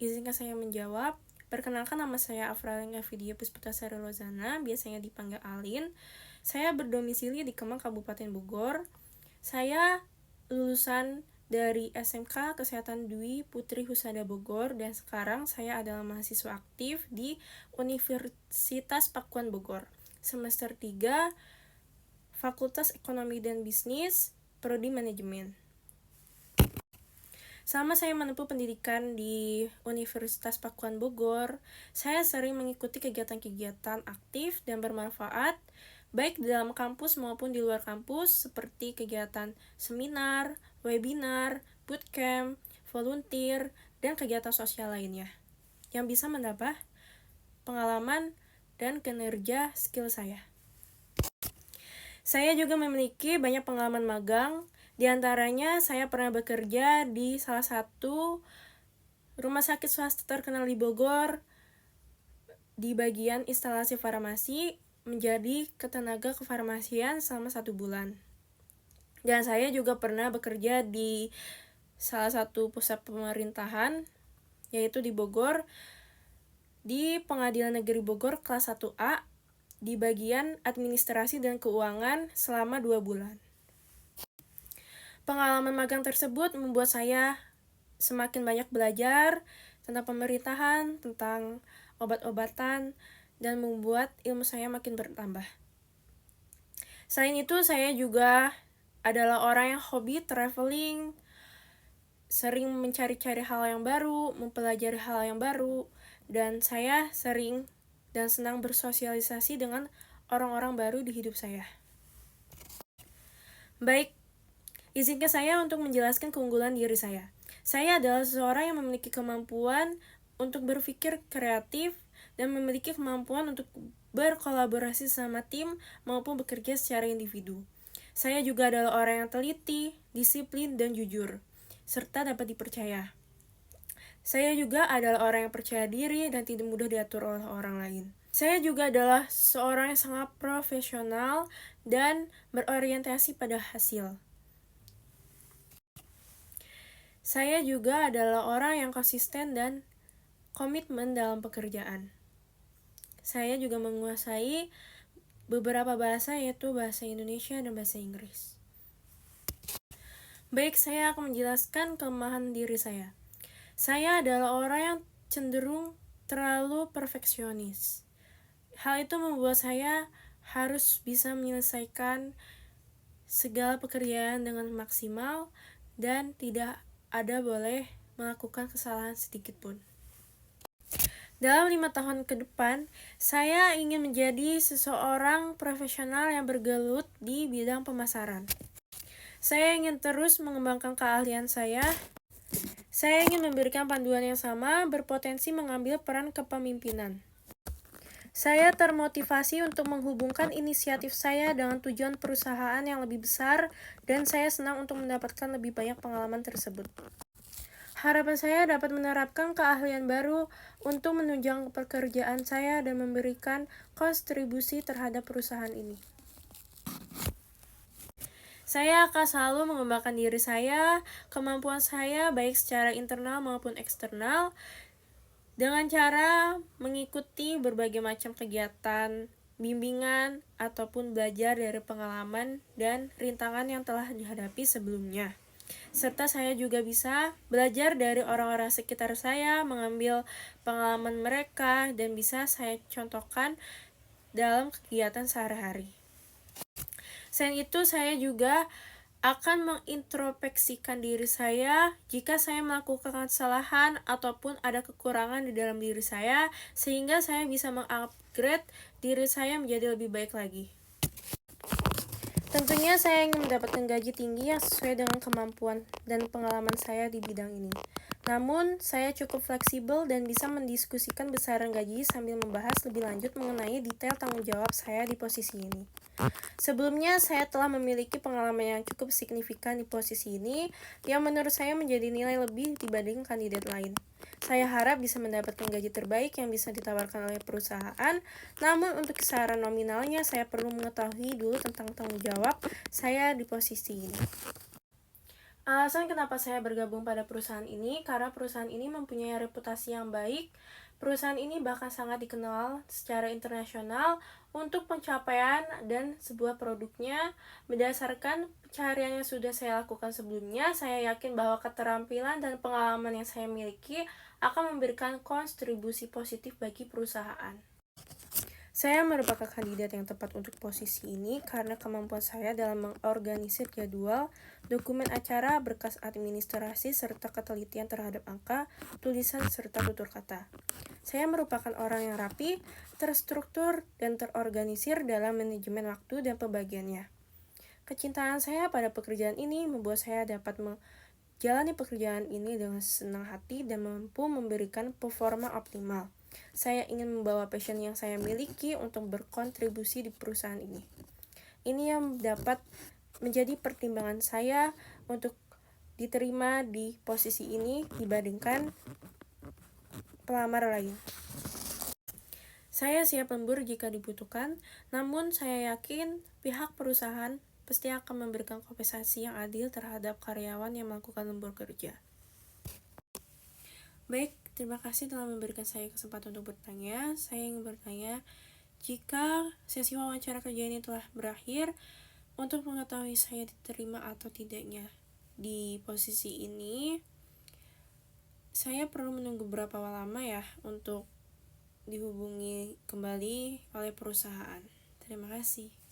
izinkan saya menjawab. Perkenalkan, nama saya Afralinga Vidya Pusputasari Lozana, biasanya dipanggil Alin. Saya berdomisili di Kemang, Kabupaten Bogor. Saya lulusan dari SMK Kesehatan Dwi Putri Husada Bogor, dan sekarang saya adalah mahasiswa aktif di Universitas Pakuan Bogor, semester 3, Fakultas Ekonomi dan Bisnis, Prodi Manajemen. Selama saya menempuh pendidikan di Universitas Pakuan Bogor, saya sering mengikuti kegiatan-kegiatan aktif dan bermanfaat, baik di dalam kampus maupun di luar kampus, seperti kegiatan seminar, webinar, bootcamp, volunteer, dan kegiatan sosial lainnya, yang bisa menambah pengalaman dan kinerja skill saya. Saya juga memiliki banyak pengalaman magang. Di antaranya, saya pernah bekerja di salah satu rumah sakit swasta terkenal di Bogor di bagian instalasi farmasi, menjadi ketenaga kefarmasian selama 1 bulan. Dan saya juga pernah bekerja di salah satu pusat pemerintahan, yaitu di Bogor, di Pengadilan Negeri Bogor kelas 1A, di bagian administrasi dan keuangan selama 2 bulan. Pengalaman magang tersebut membuat saya semakin banyak belajar tentang pemerintahan, tentang obat-obatan, dan membuat ilmu saya makin bertambah. Selain itu, saya juga adalah orang yang hobi traveling, sering mencari-cari hal yang baru, mempelajari hal yang baru, dan saya sering dan senang bersosialisasi dengan orang-orang baru di hidup saya. Baik, izinkan saya untuk menjelaskan keunggulan diri saya. Saya adalah seseorang yang memiliki kemampuan untuk berpikir kreatif dan memiliki kemampuan untuk berkolaborasi sama tim maupun bekerja secara individu. Saya juga adalah orang yang teliti, disiplin, dan jujur, serta dapat dipercaya. Saya juga adalah orang yang percaya diri dan tidak mudah diatur oleh orang lain. Saya juga adalah seorang yang sangat profesional dan berorientasi pada hasil. Saya juga adalah orang yang konsisten dan komitmen dalam pekerjaan. Saya juga menguasai beberapa bahasa, yaitu bahasa Indonesia dan bahasa Inggris. Baik, saya akan menjelaskan kelemahan diri saya. Saya adalah orang yang cenderung terlalu perfeksionis. Hal itu membuat saya harus bisa menyelesaikan segala pekerjaan dengan maksimal dan tidak ada boleh melakukan kesalahan sedikit pun. Dalam 5 tahun ke depan, saya ingin menjadi seseorang profesional yang bergelut di bidang pemasaran. Saya ingin terus mengembangkan keahlian saya. Saya ingin memberikan panduan yang sama, berpotensi mengambil peran kepemimpinan. Saya termotivasi untuk menghubungkan inisiatif saya dengan tujuan perusahaan yang lebih besar, dan saya senang untuk mendapatkan lebih banyak pengalaman tersebut. Harapan saya dapat menerapkan keahlian baru untuk menunjang pekerjaan saya dan memberikan kontribusi terhadap perusahaan ini. Saya akan selalu mengembangkan diri saya, kemampuan saya baik secara internal maupun eksternal, dengan cara mengikuti berbagai macam kegiatan, bimbingan, ataupun belajar dari pengalaman dan rintangan yang telah dihadapi sebelumnya. Serta saya juga bisa belajar dari orang-orang sekitar saya, mengambil pengalaman mereka, dan bisa saya contohkan dalam kegiatan sehari-hari. Selain itu, saya juga akan mengintrospeksikan diri saya jika saya melakukan kesalahan ataupun ada kekurangan di dalam diri saya, sehingga saya bisa mengupgrade diri saya menjadi lebih baik lagi. Tentunya saya ingin mendapatkan gaji tinggi yang sesuai dengan kemampuan dan pengalaman saya di bidang ini. Namun, saya cukup fleksibel dan bisa mendiskusikan besaran gaji sambil membahas lebih lanjut mengenai detail tanggung jawab saya di posisi ini. Sebelumnya, saya telah memiliki pengalaman yang cukup signifikan di posisi ini, yang menurut saya menjadi nilai lebih dibanding kandidat lain. Saya harap bisa mendapatkan gaji terbaik yang bisa ditawarkan oleh perusahaan, namun untuk kisaran nominalnya saya perlu mengetahui dulu tentang tanggung jawab saya di posisi ini. Alasan kenapa saya bergabung pada perusahaan ini, karena perusahaan ini mempunyai reputasi yang baik. Perusahaan ini bahkan sangat dikenal secara internasional untuk pencapaian dan sebuah produknya. Berdasarkan pencarian yang sudah saya lakukan sebelumnya, saya yakin bahwa keterampilan dan pengalaman yang saya miliki akan memberikan kontribusi positif bagi perusahaan. Saya merupakan kandidat yang tepat untuk posisi ini karena kemampuan saya dalam mengorganisir jadwal, dokumen acara, berkas administrasi, serta ketelitian terhadap angka, tulisan, serta tutur kata. Saya merupakan orang yang rapi, terstruktur, dan terorganisir dalam manajemen waktu dan pembagiannya. Kecintaan saya pada pekerjaan ini membuat saya dapat menjalani pekerjaan ini dengan senang hati dan mampu memberikan performa optimal. Saya ingin membawa passion yang saya miliki untuk berkontribusi di perusahaan ini. Ini yang dapat menjadi pertimbangan saya untuk diterima di posisi ini dibandingkan pelamar lain. Saya siap lembur jika dibutuhkan, namun saya yakin pihak perusahaan pasti akan memberikan kompensasi yang adil terhadap karyawan yang melakukan lembur kerja. Baik, terima kasih telah memberikan saya kesempatan untuk bertanya. Saya ingin bertanya, jika sesi wawancara kerja ini telah berakhir, untuk mengetahui saya diterima atau tidaknya di posisi ini, saya perlu menunggu berapa lama ya untuk dihubungi kembali oleh perusahaan. Terima kasih.